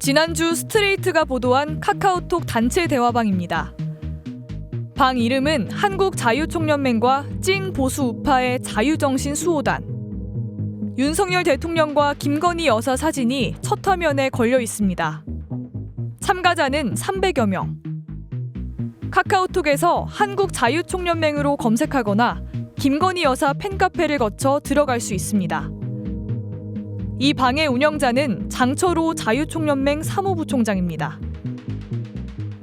지난주 스트레이트가 보도한 카카오톡 단체 대화방입니다. 방 이름은 한국자유총연맹과 찐 보수 우파의 자유정신 수호단. 윤석열 대통령과 김건희 여사 사진이 첫 화면에 걸려 있습니다. 참가자는 300여 명. 카카오톡에서 한국자유총연맹으로 검색하거나 김건희 여사 팬카페를 거쳐 들어갈 수 있습니다. 이 방의 운영자는 장철호 자유총연맹 사무부총장입니다.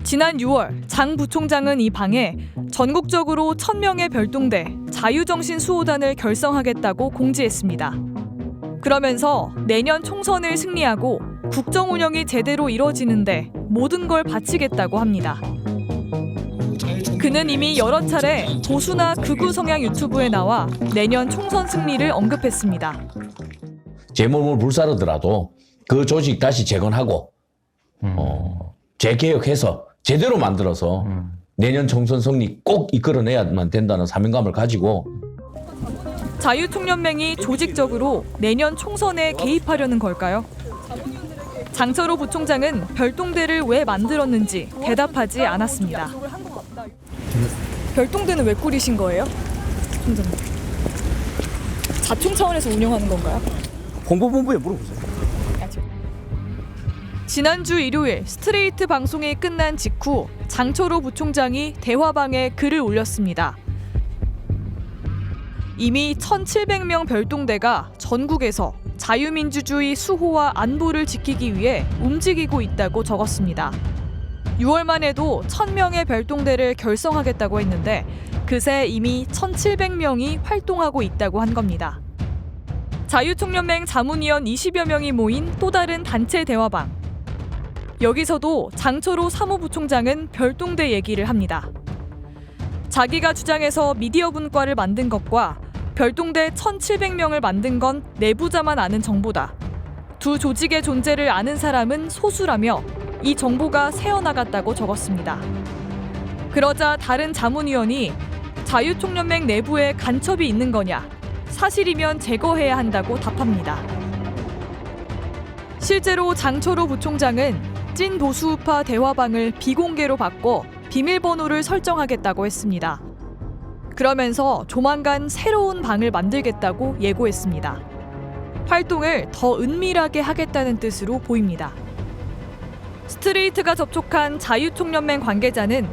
지난 6월 장 부총장은 이 방에 전국적으로 1000명의 별동대 자유정신 수호단을 결성하겠다고 공지했습니다. 그러면서 내년 총선을 승리하고 국정 운영이 제대로 이뤄지는데 모든 걸 바치겠다고 합니다. 그는 이미 여러 차례 보수나 극우 성향 유튜브에 나와 내년 총선 승리를 언급했습니다. 제 몸을 불사르더라도 그 조직 다시 재건하고 재개혁해서 제대로 만들어서 내년 총선 승리 꼭 이끌어내야만 된다는 사명감을 가지고 자유총연맹이 조직적으로 내년 총선에 개입하려는 걸까요? 장철호 부총장은 별동대를 왜 만들었는지 대답하지 않았습니다. 별동대는 왜 꾸리신 거예요? 총장님. 자총 차원에서 운영하는 건가요? 홍보본부에 물어보세요. 지난주 일요일 스트레이트 방송이 끝난 직후 장철호 부총장이 대화방에 글을 올렸습니다. 이미 1,700명 별동대가 전국에서 자유민주주의 수호와 안보를 지키기 위해 움직이고 있다고 적었습니다. 6월만 해도 1,000명의 별동대를 결성하겠다고 했는데 그새 이미 1,700명이 활동하고 있다고 한 겁니다. 자유총연맹 자문위원 20여 명이 모인 또 다른 단체 대화방. 여기서도 장철호 사무부총장은 별동대 얘기를 합니다. 자기가 주장해서 미디어 분과를 만든 것과 별동대 1,700명을 만든 건 내부자만 아는 정보다. 두 조직의 존재를 아는 사람은 소수라며 이 정보가 새어나갔다고 적었습니다. 그러자 다른 자문위원이 자유총연맹 내부에 간첩이 있는 거냐? 사실이면 제거해야 한다고 답합니다. 실제로 장철호 부총장은 찐 보수우파 대화방을 비공개로 바꿔 비밀번호를 설정하겠다고 했습니다. 그러면서 조만간 새로운 방을 만들겠다고 예고했습니다. 활동을 더 은밀하게 하겠다는 뜻으로 보입니다. 스트레이트가 접촉한 자유총연맹 관계자는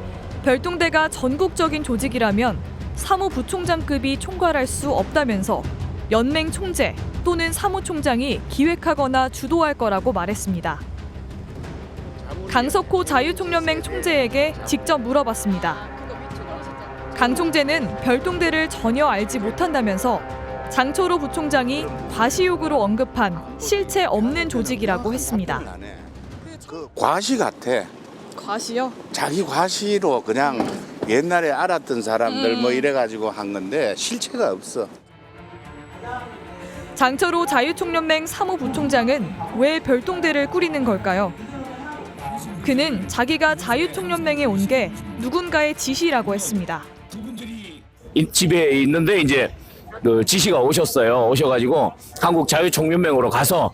별동대가 전국적인 조직이라면 사무부총장급이 총괄할 수 없다면서 연맹 총재 또는 사무총장이 기획하거나 주도할 거라고 말했습니다. 강석호 자유총연맹 총재에게 직접 물어봤습니다. 강 총재는 별동대를 전혀 알지 못한다면서 장철호 부총장이 과시욕으로 언급한 실체 없는 조직이라고 했습니다. 그 과시 같아. 과시요? 자기 과시로 그냥 옛날에 알았던 사람들 뭐 이래가지고 한 건데 실체가 없어. 장철호 자유총연맹 사무부총장은 왜 별동대를 꾸리는 걸까요? 그는 자기가 자유총연맹에 온 게 누군가의 지시라고 했습니다. 집에 있는데 이제 그 지시가 오셔가지고 한국자유총연맹으로 가서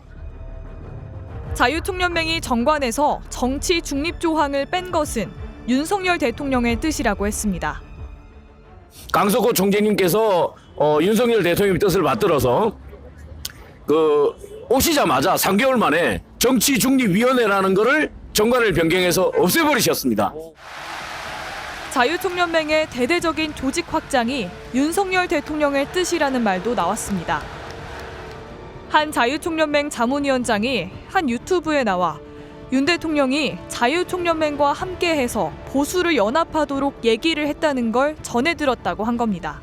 자유총연맹이 정관에서 정치 중립 조항을 뺀 것은 윤석열 대통령의 뜻이라고 했습니다. 강석호 총재님께서 윤석열 대통령의 뜻을 받들어서 오시자마자 3개월 만에 정치중립위원회라는 거를 정관을 변경해서 없애버리셨습니다. 자유총연맹의 대대적인 조직 확장이 윤석열 대통령의 뜻이라는 말도 나왔습니다. 한 자유총연맹 자문위원장이 한 유튜브에 나와 윤 대통령이 자유총연맹과 함께해서 보수를 연합하도록 얘기를 했다는 걸 전해 들었다고 한 겁니다.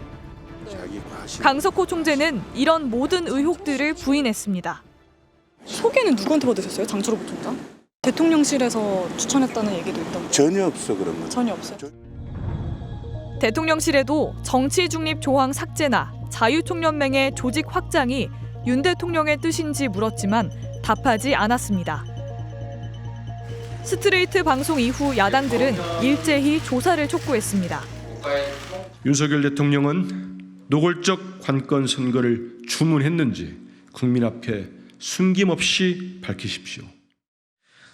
강석호 총재는 이런 모든 의혹들을 부인했습니다. 소개는 누구한테 받으셨어요? 장철호 부총장? 대통령실에서 추천했다는 얘기도 있다고. 전혀 없어 그런 건. 전혀 없어요. 대통령실에도 정치 중립 조항 삭제나 자유총연맹의 조직 확장이 윤 대통령의 뜻인지 물었지만 답하지 않았습니다. 스트레이트 방송 이후 야당들은 일제히 조사를 촉구했습니다. 윤석열 대통령은 노골적 관건 선거를 주문했는지 국민 앞에 숨김없이 밝히십시오.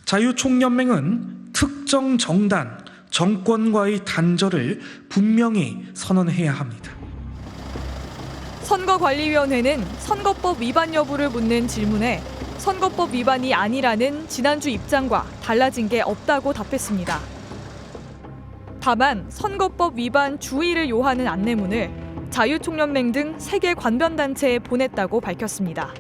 자유총연맹은 특정 정당, 정권과의 단절을 분명히 선언해야 합니다. 선거관리위원회는 선거법 위반 여부를 묻는 질문에 선거법 위반이 아니라는 지난주 입장과 달라진 게 없다고 답했습니다. 다만 선거법 위반 주의를 요하는 안내문을 자유총연맹 등 3개 관변단체에 보냈다고 밝혔습니다.